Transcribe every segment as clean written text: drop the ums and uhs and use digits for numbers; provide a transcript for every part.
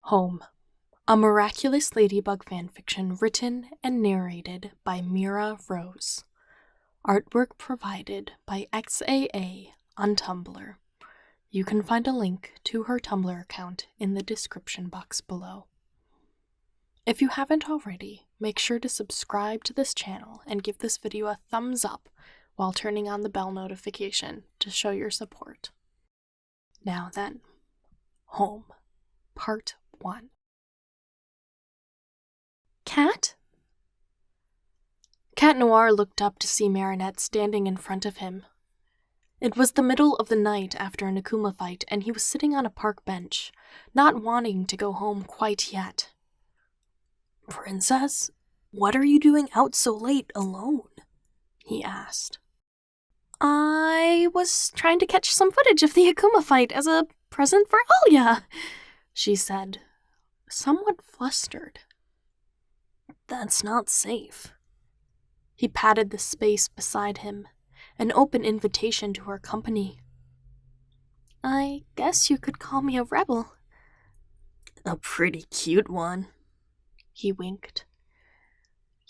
Home, a Miraculous Ladybug fanfiction written and narrated by Mira Rose. Artwork provided by XAA on Tumblr. You can find a link to her Tumblr account in the description box below. If you haven't already, make sure to subscribe to this channel and give this video a thumbs up while turning on the bell notification to show your support. Now then, Home, Part 1. Cat? Cat Noir looked up to see Marinette standing in front of him. It was the middle of the night after an Akuma fight, and he was sitting on a park bench, not wanting to go home quite yet. "Princess, what are you doing out so late alone?" he asked. "I was trying to catch some footage of the Akuma fight as a present for Alia," she said, somewhat flustered. "That's not safe." He patted the space beside him, an open invitation to her company. "I guess you could call me a rebel." "A pretty cute one," he winked.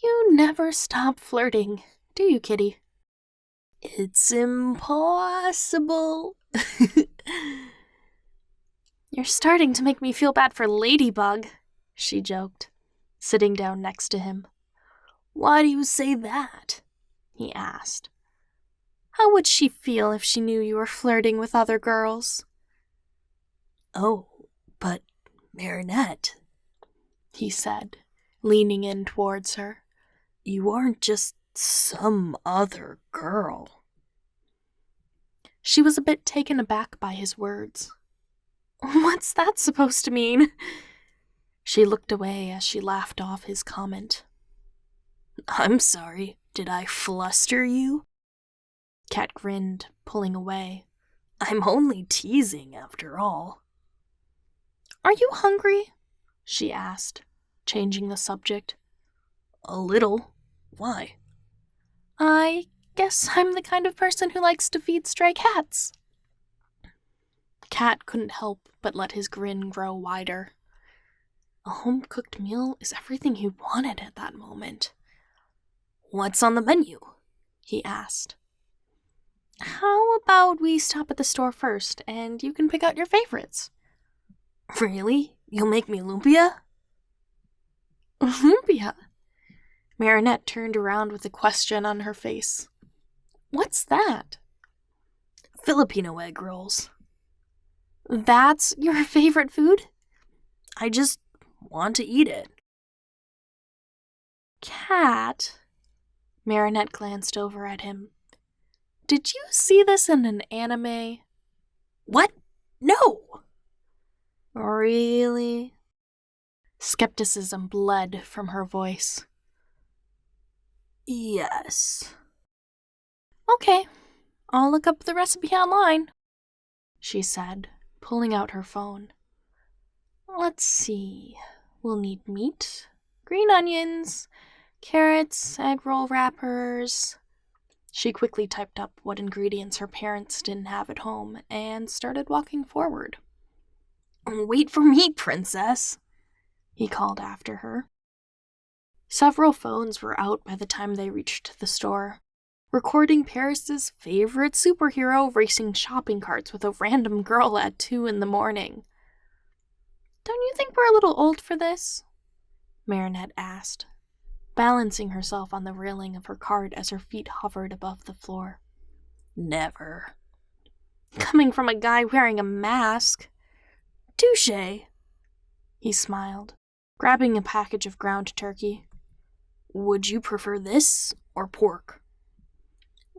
"You never stop flirting, do you, kitty?" "It's impossible." "You're starting to make me feel bad for Ladybug," she joked, sitting down next to him. "Why do you say that?" he asked. "How would she feel if she knew you were flirting with other girls?" "Oh, but Marinette," he said, leaning in towards her, "you aren't just some other girl." She was a bit taken aback by his words. "What's that supposed to mean?" She looked away as she laughed off his comment. "I'm sorry, did I fluster you?" Cat grinned, pulling away. "I'm only teasing, after all." "Are you hungry?" she asked, changing the subject. "A little. Why?" "I guess I'm the kind of person who likes to feed stray cats." Cat couldn't help but let his grin grow wider. A home-cooked meal is everything he wanted at that moment. "What's on the menu?" he asked. "How about we stop at the store first, and you can pick out your favorites?" "Really? You'll make me lumpia?" "Lumpia?" Marinette turned around with a question on her face. "What's that?" "Filipino egg rolls." "That's your favorite food?" "I just want to eat it." "Cat," Marinette glanced over at him. "Did you see this in an anime?" "What? No!" "Really?" Skepticism bled from her voice. "Yes." "Okay, I'll look up the recipe online," she said, pulling out her phone. "Let's see. We'll need meat, green onions, carrots, egg roll wrappers." She quickly typed up what ingredients her parents didn't have at home and started walking forward. "Wait for me, princess," he called after her. Several phones were out by the time they reached the store, recording Paris's favorite superhero racing shopping carts with a random girl at 2 a.m. "Don't you think we're a little old for this?" Marinette asked, balancing herself on the railing of her cart as her feet hovered above the floor. "Never." "Coming from a guy wearing a mask." "Touché." He smiled, grabbing a package of ground turkey. "Would you prefer this or pork?"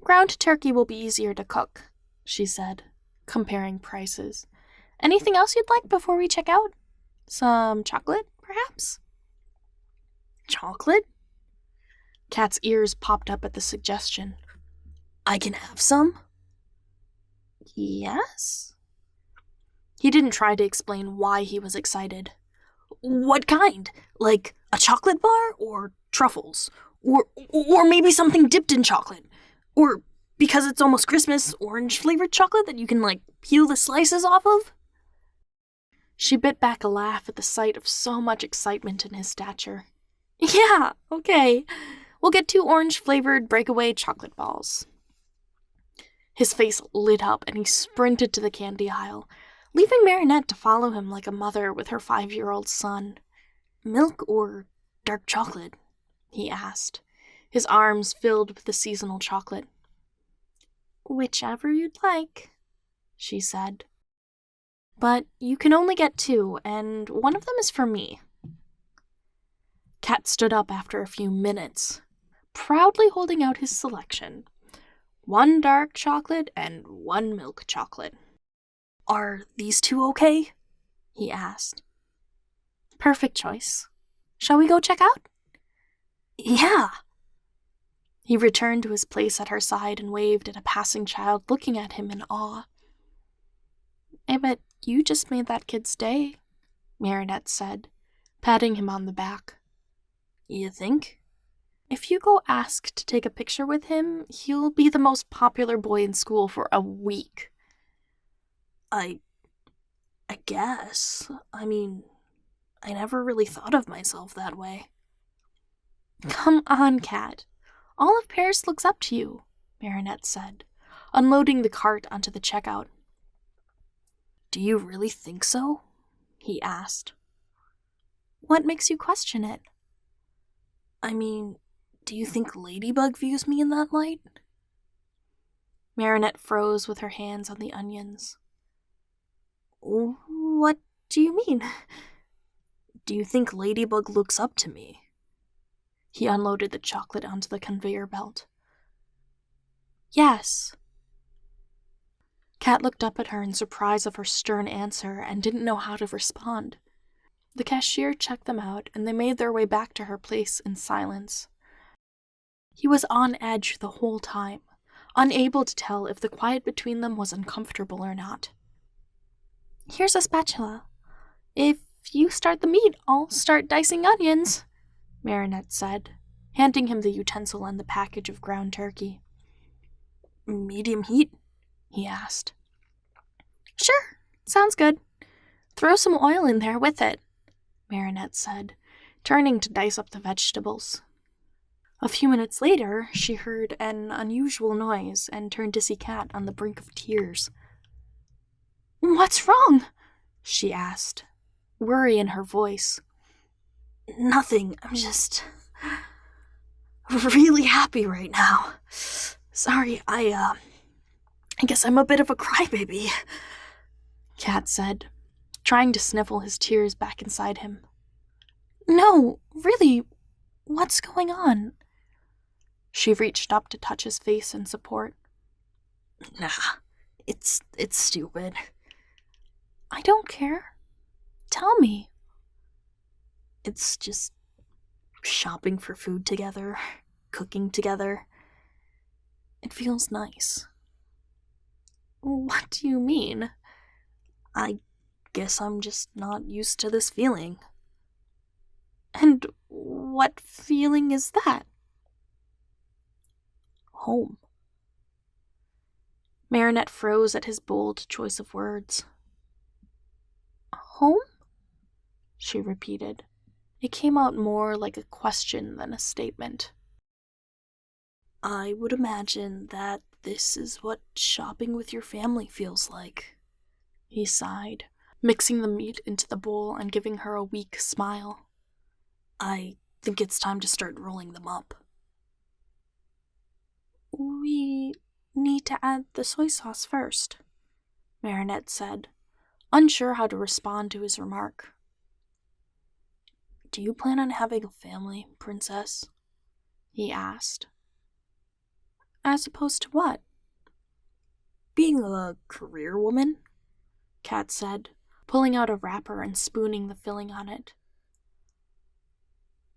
"Ground turkey will be easier to cook," she said, comparing prices. "Anything else you'd like before we check out? Some chocolate, perhaps?" "Chocolate?" Cat's ears popped up at the suggestion. "I can have some?" "Yes?" He didn't try to explain why he was excited. "What kind? Like a chocolate bar or truffles? Or maybe something dipped in chocolate? Or, because it's almost Christmas, orange-flavored chocolate that you can, peel the slices off of?" She bit back a laugh at the sight of so much excitement in his stature. Yeah, okay. We'll get 2 orange-flavored breakaway chocolate balls. His face lit up and he sprinted to the candy aisle, leaving Marinette to follow him like a mother with her 5-year-old son. Milk or dark chocolate? He asked, his arms filled with the seasonal chocolate. Whichever you'd like, she said. But you can only get 2, and one of them is for me. Cat stood up after a few minutes, proudly holding out his selection. 1 dark chocolate and 1 milk chocolate. Are these 2 okay? He asked. Perfect choice. Shall we go check out? Yeah. He returned to his place at her side and waved at a passing child looking at him in awe. I bet you just made that kid's day, Marinette said, patting him on the back. You think? If you go ask to take a picture with him, he'll be the most popular boy in school for a week. I guess. I mean, I never really thought of myself that way. Come on, Cat. All of Paris looks up to you, Marinette said, unloading the cart onto the checkout. Do you really think so? He asked. What makes you question it? I mean, do you think Ladybug views me in that light? Marinette froze with her hands on the onions. What do you mean? Do you think Ladybug looks up to me? He unloaded the chocolate onto the conveyor belt. Yes. Cat looked up at her in surprise of her stern answer and didn't know how to respond. The cashier checked them out, and they made their way back to her place in silence. He was on edge the whole time, unable to tell if the quiet between them was uncomfortable or not. Here's a spatula. If you start the meat, I'll start dicing onions, Marinette said, handing him the utensil and the package of ground turkey. Medium heat? He asked. Sure, sounds good. Throw some oil in there with it, Marinette said, turning to dice up the vegetables. A few minutes later, she heard an unusual noise and turned to see Cat on the brink of tears. What's wrong? She asked, worry in her voice. Nothing, I'm just really happy right now. Sorry, I guess I'm a bit of a crybaby, Cat said, trying to sniffle his tears back inside him. No, really, what's going on? She reached up to touch his face in support. Nah, it's stupid. I don't care. Tell me. It's just shopping for food together, cooking together. It feels nice. What do you mean? I guess I'm just not used to this feeling. And what feeling is that? Home. Marinette froze at his bold choice of words. Home? She repeated. It came out more like a question than a statement. I would imagine that this is what shopping with your family feels like, he sighed, mixing the meat into the bowl and giving her a weak smile. I think it's time to start rolling them up. We need to add the soy sauce first, Marinette said, unsure how to respond to his remark. Do you plan on having a family, Princess? He asked. As opposed to what? Being a career woman, Cat said, pulling out a wrapper and spooning the filling on it.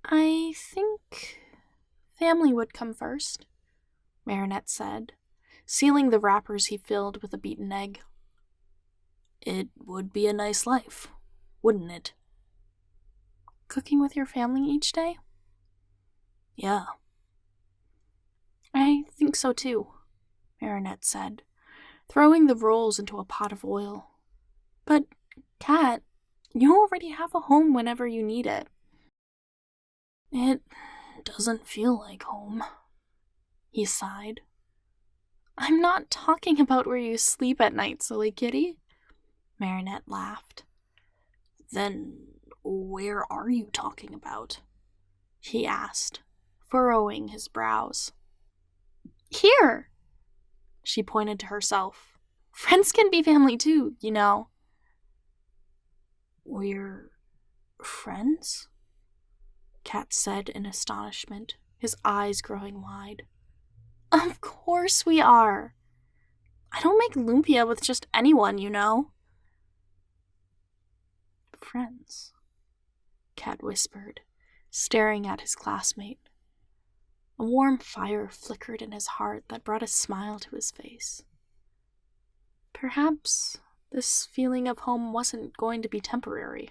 I think family would come first, Marinette said, sealing the wrappers he filled with a beaten egg. It would be a nice life, wouldn't it? Cooking with your family each day? Yeah. I think so too, Marinette said, throwing the rolls into a pot of oil. But, Cat, You already have a home whenever you need it. It doesn't feel like home, he sighed. I'm not talking about where you sleep at night, silly kitty. Marinette laughed. Then where are you talking about? He asked, furrowing his brows. Here! She pointed to herself. Friends can be family too, you know. We're friends? Cat said in astonishment, his eyes growing wide. Of course we are. I don't make lumpia with just anyone, you know. Friends, Cat whispered, staring at his classmate. A warm fire flickered in his heart that brought a smile to his face. Perhaps this feeling of home wasn't going to be temporary.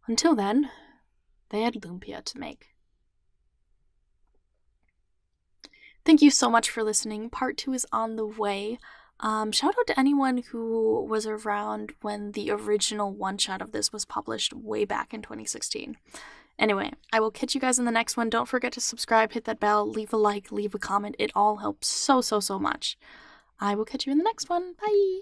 Until then, they had lumpia to make. Thank you so much for listening. Part 2 is on the way. Shout out to anyone who was around when the original one-shot of this was published way back in 2016. Anyway, I will catch you guys in the next one. Don't forget to subscribe, hit that bell, leave a like, leave a comment. It all helps so much. I will catch you in the next one. Bye!